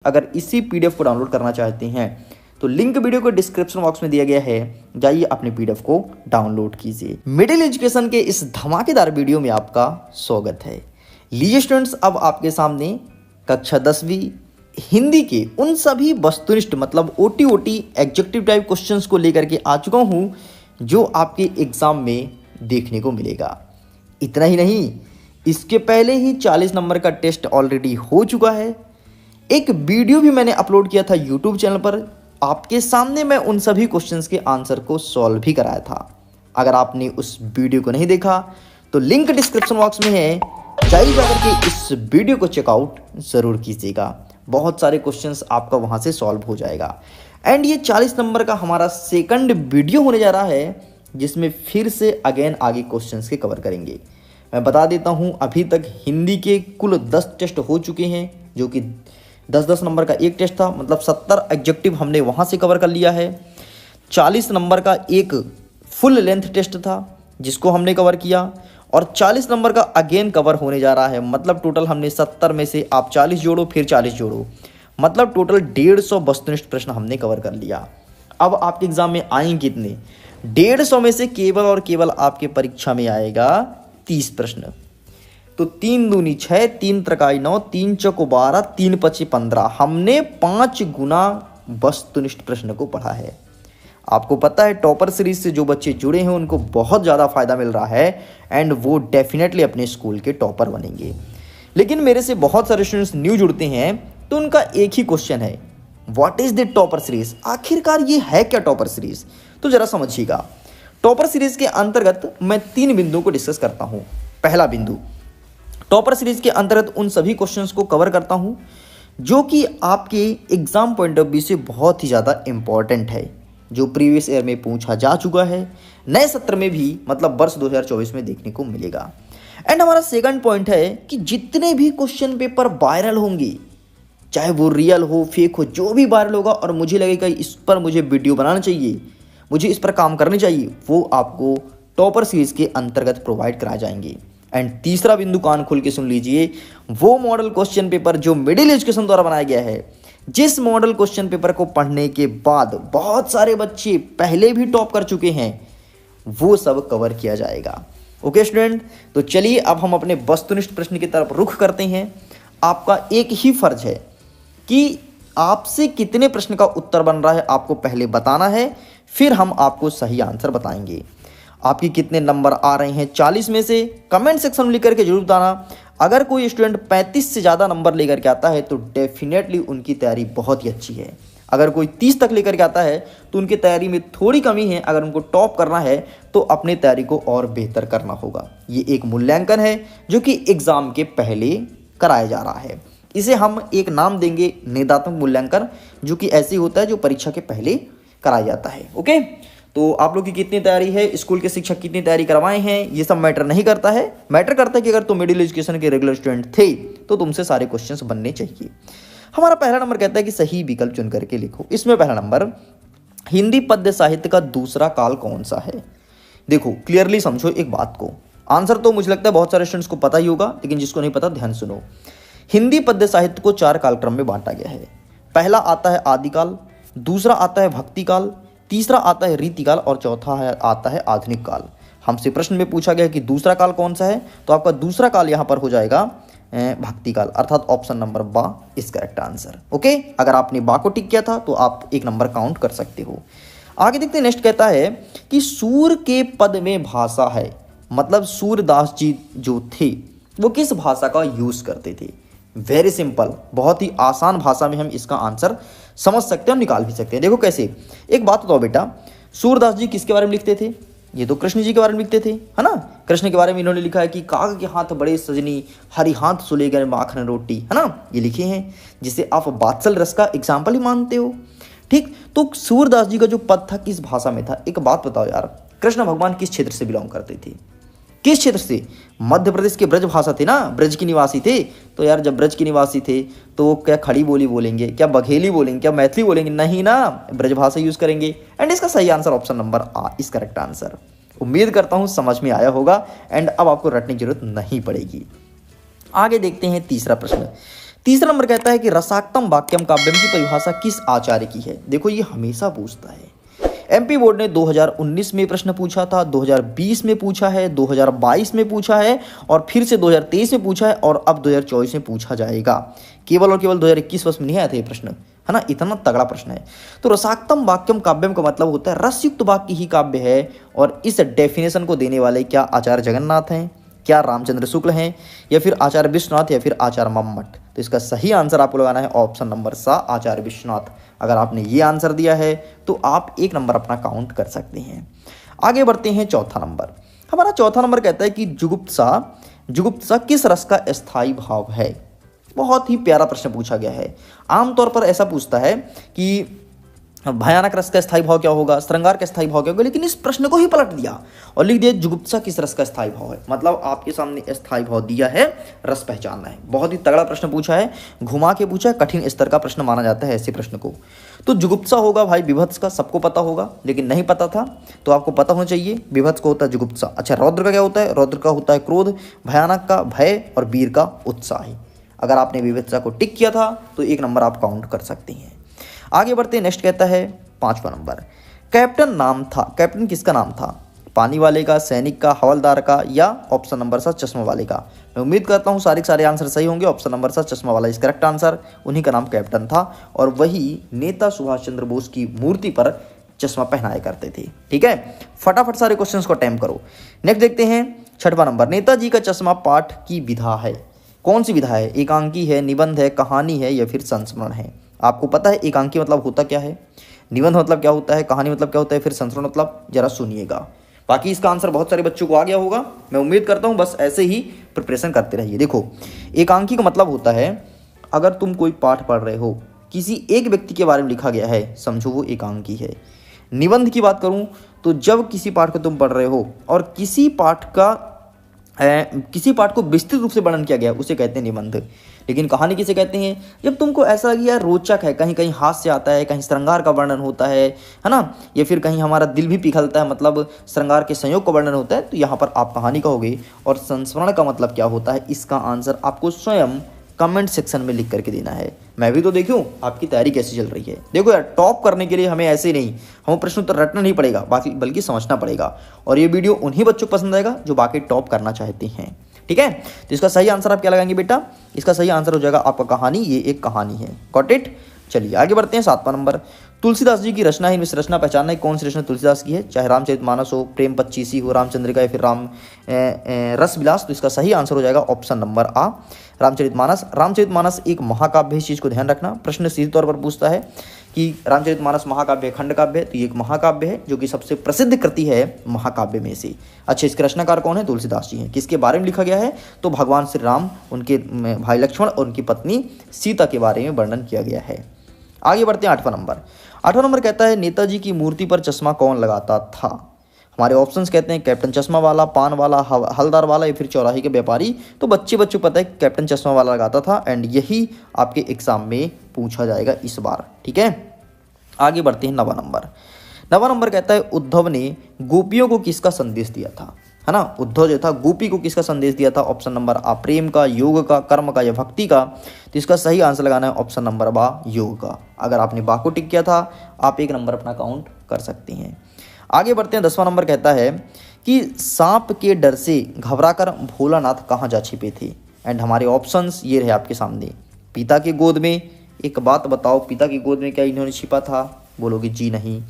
अगर इसी पीडीएफ को डाउनलोड करना चाहते हैं तो लिंक वीडियो को डिस्क्रिप्शन बॉक्स में दिया गया है, जाइए अपने पीडीएफ को डाउनलोड कीजिए। मिडिल एजुकेशन के इस धमाकेदार वीडियो में आपका स्वागत है। लीजिए स्टूडेंट्स, अब आपके सामने कक्षा 10वीं हिंदी के उन सभी वस्तुनिष्ठ मतलब ओटी एडजेक्टिव टाइप क्वेश्चंस को लेकर के आ चुका हूं जो आपके एग्जाम में देखने को मिलेगा। इतना ही नहीं, इसके पहले ही 40 नंबर का टेस्ट ऑलरेडी हो चुका है। एक वीडियो भी मैंने अपलोड किया था यूट्यूब चैनल पर, आपके सामने मैं उन सभी क्वेश्चंस के आंसर को सॉल्व भी कराया था। अगर आपने उस वीडियो को नहीं देखा तो लिंक डिस्क्रिप्शन बॉक्स में है, जाइए जाकर के इस वीडियो को चेकआउट ज़रूर कीजिएगा। बहुत सारे क्वेश्चंस आपका वहां से सॉल्व हो जाएगा। एंड ये 40 नंबर का हमारा सेकंड वीडियो होने जा रहा है जिसमें फिर से अगेन आगे क्वेश्चंस के कवर करेंगे। मैं बता देता हूं, अभी तक हिंदी के कुल 10 टेस्ट हो चुके हैं, जो कि 10-10 नंबर का एक टेस्ट था, मतलब 70 एडजेक्टिव हमने वहाँ से कवर कर लिया है। 40 नंबर का एक फुल लेंथ टेस्ट था जिसको हमने कवर किया, और 40 नंबर का अगेन कवर होने जा रहा है। मतलब टोटल हमने 70 में से आप 40 जोड़ो फिर 40 जोड़ो, मतलब टोटल 150 वस्तुनिष्ठ प्रश्न हमने कवर कर लिया। अब आपके एग्जाम में आएंगे कितने? 150 में से केवल और केवल आपके परीक्षा में आएगा 30 प्रश्न। तो 3 दूनी 6, 3 त्रिकाई 9, 3 चौको 12, 3 पचे 15। हमने 5 गुना वस्तुनिष्ठ प्रश्न को पढ़ा है। आपको पता है टॉपर सीरीज से जो बच्चे जुड़े हैं उनको बहुत ज़्यादा फायदा मिल रहा है एंड वो डेफिनेटली अपने स्कूल के टॉपर बनेंगे। लेकिन मेरे से बहुत सारे स्टूडेंट्स न्यू जुड़ते हैं तो उनका एक ही क्वेश्चन है, what is the topper series? आखिरकार ये है क्या टॉपर सीरीज? तो जरा समझिएगा। टॉपर सीरीज के अंतर्गत मैं 3 बिंदुओं को डिस्कस करता हूँ। पहला बिंदु, टॉपर सीरीज के अंतर्गत उन सभी क्वेश्चंस को कवर करता हूं जो कि आपके एग्जाम पॉइंट ऑफ व्यू से बहुत ही ज़्यादा इंपॉर्टेंट है, जो प्रीवियस ईयर में पूछा जा चुका है, नए सत्र में भी मतलब वर्ष 2024 में देखने को मिलेगा। एंड हमारा सेकंड पॉइंट है कि जितने भी क्वेश्चन पेपर वायरल होंगे, चाहे वो रियल हो फेक हो, जो भी वायरल होगा और मुझे लगेगा इस पर मुझे वीडियो बनाना चाहिए, मुझे इस पर काम करनी चाहिए, वो आपको टॉपर सीरीज के अंतर्गत प्रोवाइड कराए जाएंगे। एंड तीसरा बिंदु कान खोल के सुन लीजिए, वो मॉडल क्वेश्चन पेपर जो मिडिल एजुकेशन द्वारा बनाया गया है, जिस मॉडल क्वेश्चन पेपर को पढ़ने के बाद बहुत सारे बच्चे पहले भी टॉप कर चुके हैं, वो सब कवर किया जाएगा। ओके स्टूडेंट, तो चलिए अब हम अपने वस्तुनिष्ठ प्रश्न की तरफ रुख करते हैं। आपका एक ही फर्ज है कि आपसे कितने प्रश्न का उत्तर बन रहा है आपको पहले बताना है, फिर हम आपको सही आंसर बताएंगे। आपकी कितने नंबर आ रहे हैं 40 में से कमेंट सेक्शन में लिख करके जरूर बताना। अगर कोई स्टूडेंट 35 से ज़्यादा नंबर लेकर के आता है तो डेफिनेटली उनकी तैयारी बहुत ही अच्छी है। अगर कोई 30 तक लेकर के आता है तो उनकी तैयारी में थोड़ी कमी है। अगर उनको टॉप करना है तो अपनी तैयारी को और बेहतर करना होगा। ये एक मूल्यांकन है जो कि एग्ज़ाम के पहले कराया जा रहा है। इसे हम एक नाम देंगे निदात्मक मूल्यांकन, जो कि ऐसे होता है जो परीक्षा के पहले कराया जाता है। ओके, तो आप लोग की कितनी तैयारी है, स्कूल के शिक्षक कितनी तैयारी करवाए हैं, ये सब मैटर नहीं करता है। मैटर करता है कि अगर तुम मिडिल एजुकेशन के रेगुलर स्टूडेंट थे तो तुमसे सारे क्वेश्चंस बनने चाहिए। हमारा पहला नंबर कहता है कि सही विकल्प चुन करके लिखो। इसमें पहला नंबर, हिंदी पद्य साहित्य का दूसरा काल कौन सा है? देखो क्लियरली समझो एक बात को। आंसर तो मुझे लगता है बहुत सारे स्टूडेंट्स को पता ही होगा, लेकिन जिसको नहीं पता ध्यान सुनो। हिंदी पद्य साहित्य को 4 कालक्रम में बांटा गया है। पहला आता है आदिकाल, दूसरा आता है भक्ति काल, तीसरा आता है रीतिकाल और चौथा आता है आधुनिक काल। हमसे प्रश्न में पूछा गया कि दूसरा काल कौन सा है, तो आपका दूसरा काल यहाँ पर हो जाएगा भक्ति काल, अर्थात ऑप्शन नंबर बा इस करेक्ट आंसर। ओके, अगर आपने बा को टिक किया था तो आप 1 नंबर काउंट कर सकते हो। आगे देखते हैं, नेक्स्ट कहता है कि सूर के पद में भाषा है, मतलब सूरदास जी जो थे वो किस भाषा का यूज करते थे? वेरी सिंपल, बहुत ही आसान भाषा में हम इसका आंसर समझ सकते हैं और निकाल भी सकते हैं। देखो कैसे, एक बात बताओ बेटा, सूरदास जी किसके बारे में लिखते थे? ये तो कृष्ण जी के बारे में लिखते थे, है ना। कृष्ण के बारे में इन्होंने लिखा है कि काग के हाथ बड़े सजनी, हरी हाथ सुले गए माखन रोटी, है ना, ये लिखे हैं, जिसे आप वात्सल रस का एग्जाम्पल ही मानते हो। ठीक, तो सूरदास जी का जो पद था किस भाषा में था? एक बात बताओ यार, कृष्ण भगवान किस क्षेत्र से बिलोंग करते थे? किस क्षेत्र से? मध्य प्रदेश के ब्रज भाषा थे ना, ब्रज के निवासी थे। तो यार जब ब्रज के निवासी थे तो वो क्या खड़ी बोली बोलेंगे, क्या बघेली बोलेंगे, क्या मैथिली बोलेंगे? नहीं ना, ब्रज भाषा यूज करेंगे। एंड इसका सही आंसर ऑप्शन नंबर आ इस करेक्ट आंसर। उम्मीद करता हूं समझ में आया होगा एंड अब आपको रटने की जरूरत नहीं पड़ेगी। आगे देखते हैं तीसरा प्रश्न। तीसरा नंबर कहता है कि रसाक्तम वाक्यम काव्यम की परिभाषा किस आचार्य की है। देखो ये हमेशा पूछता है। एमपी बोर्ड ने 2019 में प्रश्न पूछा था, 2020 में पूछा है, 2022 में पूछा है और फिर से 2023 में पूछा है और अब 2024 में पूछा जाएगा। केवल और केवल 2021 वर्ष में नहीं आया था ये प्रश्न, है ना। इतना तगड़ा प्रश्न है। तो रसाक्तम वाक्यम काव्यम का मतलब होता है रसयुक्त वाक्य ही काव्य है। और इस डेफिनेशन को देने वाले क्या आचार्य जगन्नाथ हैं, क्या रामचंद्र शुक्ल हैं, या फिर आचार्य विश्वनाथ, या फिर आचार्य मम्मट। तो इसका सही आंसर आपको लगाना है ऑप्शन नंबर सा, आचार्य विश्वनाथ। अगर आपने ये आंसर दिया है तो आप 1 नंबर अपना काउंट कर सकते हैं। आगे बढ़ते हैं चौथा नंबर। हमारा चौथा नंबर कहता है कि जुगुप्सा किस रस का स्थायी भाव है। बहुत ही प्यारा प्रश्न पूछा गया है। आमतौर पर ऐसा पूछता है कि भयानक रस का स्थायी भाव क्या होगा, श्रृंगार का स्थायी भाव क्या होगा, लेकिन इस प्रश्न को ही पलट दिया और लिख दिया जुगुप्सा किस रस का स्थायी भाव है। मतलब आपके सामने स्थायी भाव दिया है, रस पहचानना है। बहुत ही तगड़ा प्रश्न पूछा है, घुमा के पूछा है, कठिन स्तर का प्रश्न माना जाता है ऐसे प्रश्न को। तो जुगुप्सा होगा भाई विभत्स का, सबको पता होगा, लेकिन नहीं पता था तो आपको पता होना चाहिए। विभत्स को होता है जुगुप्सा। अच्छा, रौद्र का क्या होता है? रौद्र का होता है क्रोध, भयानक का भय और वीर का उत्साह। अगर आपने विभत्सा को टिक किया था तो 1 नंबर आप काउंट कर सकते हैं। आगे बढ़ते हैं। नेक्स्ट कहता है 5वां नंबर, कैप्टन नाम था, कैप्टन किसका नाम था? पानी वाले का, सैनिक का, हवलदार का, या ऑप्शन नंबर सा चश्मा वाले का। मैं उम्मीद करता हूँ सारे आंसर सही होंगे। ऑप्शन नंबर सा चश्मा वाला इस करेक्ट आंसर। उन्हीं का नाम कैप्टन था और वही नेता सुभाष चंद्र बोस की मूर्ति पर चश्मा पहनाया करते थे। ठीक है, फटाफट सारे क्वेश्चंस को अटेम्प्ट करो। नेक्स्ट देखते हैं 6वां नंबर, नेताजी का चश्मा पाठ की विधा है। कौन सी विधा है? एकांकी है, निबंध है, कहानी है, या फिर संस्मरण है? आपको पता है एकांकी मतलब होता क्या है, निबंध मतलब क्या होता है, कहानी मतलब क्या होता है, फिर संस्मरण मतलब? जरा सुनिएगा। बाकी इसका आंसर बहुत सारे बच्चों को आ गया होगा, मैं उम्मीद करता हूँ। बस ऐसे ही प्रिपरेशन करते रहिए। देखो, एकांकी का मतलब होता है अगर तुम कोई पाठ पढ़ रहे हो, किसी एक व्यक्ति के बारे में लिखा गया है, समझो वो एकांकी है। निबंध की बात करूँ तो जब किसी पाठ को तुम पढ़ रहे हो और किसी पाठ को विस्तृत रूप से वर्णन किया गया उसे कहते हैं निबंध। लेकिन कहानी किसे कहते हैं? जब तुमको ऐसा लगे यार रोचक है, कहीं कहीं हास्य आता है, कहीं श्रृंगार का वर्णन होता है ना, या फिर कहीं हमारा दिल भी पिघलता है, मतलब श्रृंगार के संयोग का वर्णन होता है, तो यहाँ पर आप कहानी कहोगे। और संस्मरण का मतलब क्या होता है, इसका आंसर आपको स्वयं कमेंट सेक्शन में लिख करके देना है। मैं भी तो देखूं आपकी तैयारी कैसी चल रही है। देखो यार, टॉप करने के लिए हमें ऐसे नहीं, हमें प्रश्न उत्तर रटना नहीं पड़ेगा, बल्कि समझना पड़ेगा। और ये वीडियो उन्हीं बच्चों को पसंद आएगा जो बाकी टॉप करना चाहते हैं। ठीक है, तो इसका सही आंसर आप क्या लगाएंगे बेटा? इसका सही आंसर हो जाएगा आपका कहानी। ये एक कहानी है। Got it? चलिए आगे बढ़ते हैं। 7वां नंबर, तुलसीदास जी की रचना है, इनमें से रचना पहचानना है कौन सी रचना तुलसीदास की है। चाहे रामचरितमानस हो, प्रेम पच्चीसी हो, रामचंद्रिका, या फिर रस विलास। तो इसका सही आंसर हो जाएगा ऑप्शन नंबर आ, रामचरितमानस। रामचरितमानस एक महाकाव्य है, इस चीज़ को ध्यान रखना। प्रश्न सीधे तौर पर पूछता है कि रामचरितमानस महाकाव्य है, खंड काव्य है? तो ये एक महाकाव्य है जो कि सबसे प्रसिद्ध कृति है महाकाव्य में से। अच्छा, इसके रचनाकार कौन है? तुलसीदास जी हैं। किसके बारे में लिखा गया है? तो भगवान श्री राम, उनके भाई लक्ष्मण और उनकी पत्नी सीता के बारे में वर्णन किया गया है। आगे बढ़ते हैं 8वां नंबर। 8वां नंबर कहता है नेताजी की मूर्ति पर चश्मा कौन लगाता था? हमारे ऑप्शंस कहते हैं कैप्टन चश्मा वाला, पान वाला, हलदार वाला, या फिर चौराहे के व्यापारी। तो बच्चों को पता है कैप्टन चश्मा वाला लगाता था, एंड यही आपके एग्जाम में पूछा जाएगा इस बार। ठीक है, आगे बढ़ते हैं 9वां नंबर। 9वां नंबर कहता है उद्धव ने गोपियों को किसका संदेश दिया था, है ना। उद्धव जो था गोपी को किसका संदेश दिया था? ऑप्शन नंबर आ, प्रेम का, योग का, कर्म का, या भक्ति का। तो इसका सही आंसर लगाना है ऑप्शन नंबर बा, योग का। अगर आपने बा को टिक किया था आप 1 नंबर अपना काउंट कर सकते हैं। आगे बढ़ते हैं। 10वां नंबर कहता है कि सांप के डर से घबराकर भोलानाथ कहाँ जा छिपे थे? एंड हमारे ऑप्शंस ये रहे आपके सामने। पिता की गोद में। एक बात बताओ, पिता की गोद में क्या इन्होंने छिपा था? बोलोगे जी नहीं।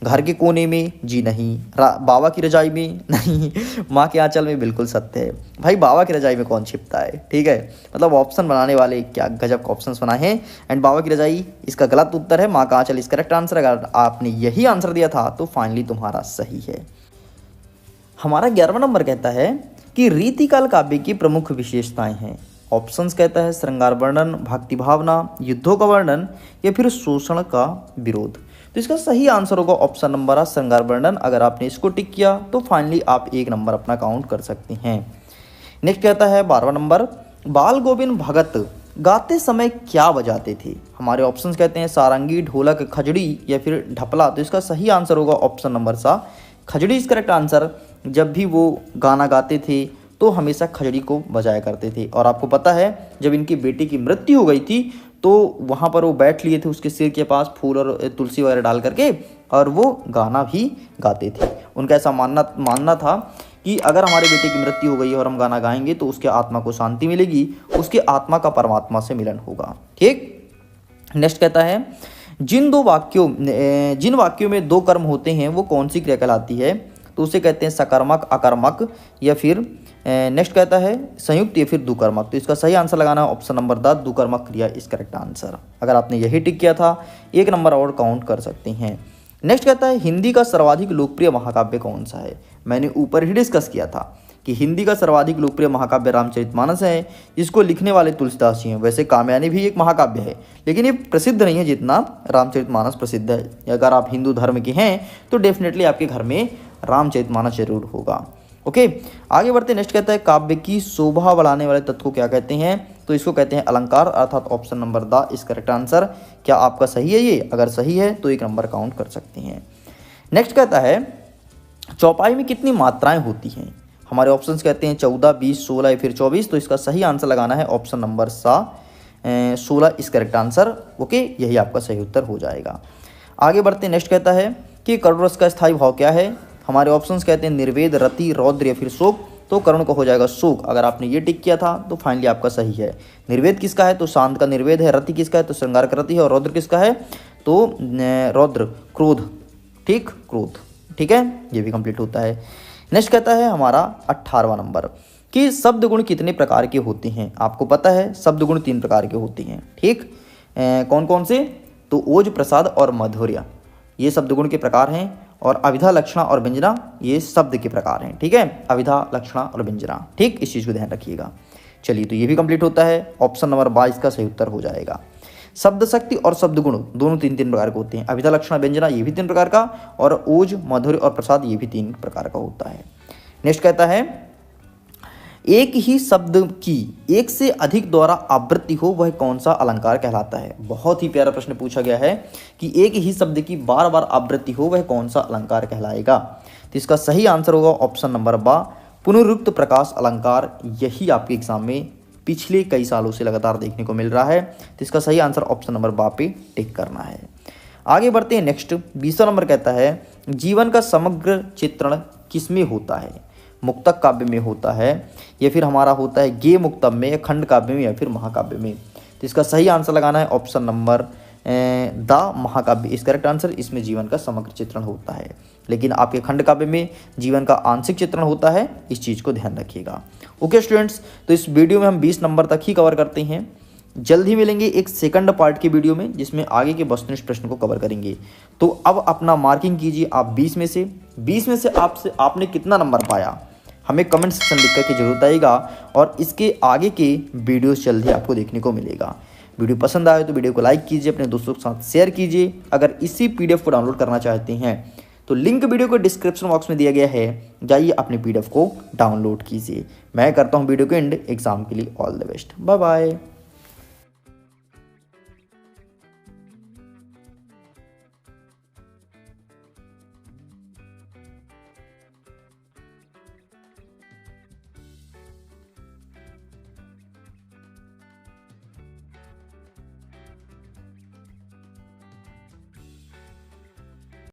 घर के कोने में? जी नहीं। बाबा की रजाई में? नहीं। माँ के आंचल में? बिल्कुल सत्य है भाई, बाबा की रजाई में कौन छिपता है? ठीक है, मतलब ऑप्शन बनाने वाले क्या गजब का ऑप्शंस बनाए हैं। एंड बाबा की रजाई इसका गलत उत्तर है, माँ का आंचल इस करेक्ट आंसर। अगर आपने यही आंसर दिया था तो फाइनली तुम्हारा सही है। हमारा 11वां नंबर कहता है कि रीतिकाल काव्य की प्रमुख विशेषताएं हैं। ऑप्शंस कहता है श्रृंगार वर्णन, भक्ति भावना, युद्धों का वर्णन, या फिर शोषण का विरोध। तो इसका सही आंसर होगा ऑप्शन नंबर आ, श्रृंगार वर्णन। अगर आपने इसको टिक किया तो फाइनली आप 1 नंबर अपना काउंट कर सकते हैं। नेक्स्ट कहता है 12वां नंबर, बाल गोविंद भगत गाते समय क्या बजाते थे? हमारे ऑप्शंस कहते हैं सारंगी, ढोलक, खजड़ी, या फिर ढपला। तो इसका सही आंसर होगा ऑप्शन नंबर सा, खजड़ी इस करेक्ट आंसर। जब भी वो गाना गाते थे तो हमेशा खजड़ी को बजाया करते थे। और आपको पता है जब इनकी बेटी की मृत्यु हो गई थी तो वहाँ पर वो बैठ लिए थे उसके सिर के पास फूल और तुलसी वगैरह डाल करके, और वो गाना भी गाते थे। उनका ऐसा मानना था कि अगर हमारे बेटे की मृत्यु हो गई है और हम गाना गाएंगे तो उसके आत्मा को शांति मिलेगी, उसके आत्मा का परमात्मा से मिलन होगा। ठीक, नेक्स्ट कहता है जिन वाक्यों में दो कर्म होते हैं वो कौन सी क्रिया कहलाती है? तो उसे कहते हैं सकर्मक, अकर्मक, या फिर नेक्स्ट कहता है संयुक्त या फिर दुकर्मक। तो इसका सही आंसर लगाना है ऑप्शन नंबर 10, दुकर्मक क्रिया इस करेक्ट आंसर। अगर आपने यही टिक किया था 1 नंबर और काउंट कर सकते हैं। नेक्स्ट कहता है हिंदी का सर्वाधिक लोकप्रिय महाकाव्य कौन सा है? मैंने ऊपर ही डिस्कस किया था कि हिंदी का सर्वाधिक लोकप्रिय महाकाव्य रामचरितमानस है, जिसको लिखने वाले तुलसीदास जी हैं। वैसे कामयानी भी एक महाकाव्य है, लेकिन ये प्रसिद्ध नहीं है जितना रामचरितमानस प्रसिद्ध है। अगर आप हिंदू धर्म के हैं तो डेफिनेटली आपके घर में रामचरितमानस जरूर होगा। ओके, आगे बढ़ते। नेक्स्ट कहता है काव्य की शोभा बढ़ाने वाले तत्व को क्या कहते हैं? तो इसको कहते हैं अलंकार, अर्थात ऑप्शन नंबर 10 इस करेक्ट आंसर। क्या आपका सही है ये? अगर सही है तो 1 नंबर काउंट कर सकते हैं। नेक्स्ट कहता है चौपाई में कितनी मात्राएं होती हैं? हमारे ऑप्शंस कहते हैं 14, 20, 16 या फिर 24। तो इसका सही आंसर लगाना है ऑप्शन नंबर 16 इस करेक्ट आंसर। ओके, यही आपका सही उत्तर हो जाएगा। आगे बढ़ते। नेक्स्ट कहता है कि करुण रस का स्थायी भाव क्या है? हमारे ऑप्शंस कहते हैं निर्वेद, रति, रौद्र या फिर शोक। तो करुण का हो जाएगा शोक। अगर आपने ये टिक किया था तो फाइनली आपका सही है। निर्वेद किसका है? तो शांत का निर्वेद है। रति किसका है? तो श्रृंगार का रति है। और रौद्र किसका है? तो रौद्र क्रोध, ठीक, क्रोध। ठीक है, ये भी कंप्लीट होता है। नेक्स्ट कहता है हमारा 18वां नंबर कि शब्द गुण कितने प्रकार के होते हैं? आपको पता है शब्द गुण 3 प्रकार के होते हैं। ठीक, कौन कौन से? तो ओज, प्रसाद और माधुर्य, ये शब्द गुण के प्रकार हैं। और अभिधा, लक्षणा और व्यंजना ये शब्द के प्रकार हैं। ठीक है, अभिधा, लक्षणा और व्यंजना। ठीक, इस चीज़ को ध्यान रखिएगा। चलिए, तो ये भी कंप्लीट होता है। ऑप्शन नंबर 22 का सही उत्तर हो जाएगा। शब्द शक्ति और शब्द गुण दोनों 3 प्रकार के होते हैं। अभिधा, लक्षणा, व्यंजना ये भी 3 प्रकार का, और ओज, माधुर्य और प्रसाद ये भी 3 प्रकार का होता है। नेक्स्ट कहता है एक ही शब्द की एक से अधिक द्वारा आवृत्ति हो वह कौन सा अलंकार कहलाता है? बहुत ही प्यारा प्रश्न पूछा गया है कि एक ही शब्द की बार बार आवृत्ति हो वह कौन सा अलंकार कहलाएगा? तो इसका सही आंसर होगा ऑप्शन नंबर 12, पुनरुक्त प्रकाश अलंकार। यही आपके एग्जाम में पिछले कई सालों से लगातार देखने को मिल रहा है। तो इसका सही आंसर ऑप्शन नंबर 12 पे टिक करना है। आगे बढ़ते हैं। नेक्स्ट 20वां नंबर कहता है जीवन का समग्र चित्रण किसमें होता है? मुक्तक काव्य में होता है, या फिर हमारा होता है गे मुक्तम में, या खंड काव्य में, या फिर महाकाव्य में? तो इसका सही आंसर लगाना है ऑप्शन नंबर द महाकाव्य इस करेक्ट आंसर। इसमें जीवन का समग्र चित्रण होता है, लेकिन आपके खंड काव्य में जीवन का आंशिक चित्रण होता है। इस चीज़ को ध्यान रखिएगा। ओके स्टूडेंट्स, तो इस वीडियो में हम 20 नंबर तक ही कवर करते हैं। जल्द ही मिलेंगे एक सेकंड पार्ट की वीडियो में जिसमें आगे के वस्तुनिष्ठ प्रश्न को कवर करेंगे। तो अब अपना मार्किंग कीजिए आप 20 में से आपने कितना नंबर पाया हमें कमेंट सेक्शन लिख करके जरूर बताइएगा, और इसके आगे के वीडियोस जल्द ही आपको देखने को मिलेगा। वीडियो पसंद आए तो वीडियो को लाइक कीजिए, अपने दोस्तों के साथ शेयर कीजिए। अगर इसी PDF को डाउनलोड करना चाहते हैं तो लिंक वीडियो को डिस्क्रिप्शन बॉक्स में दिया गया है, जाइए अपने PDF को डाउनलोड कीजिए। मैं करता हूँ वीडियो को एंड। एग्जाम के लिए all the best. Bye bye.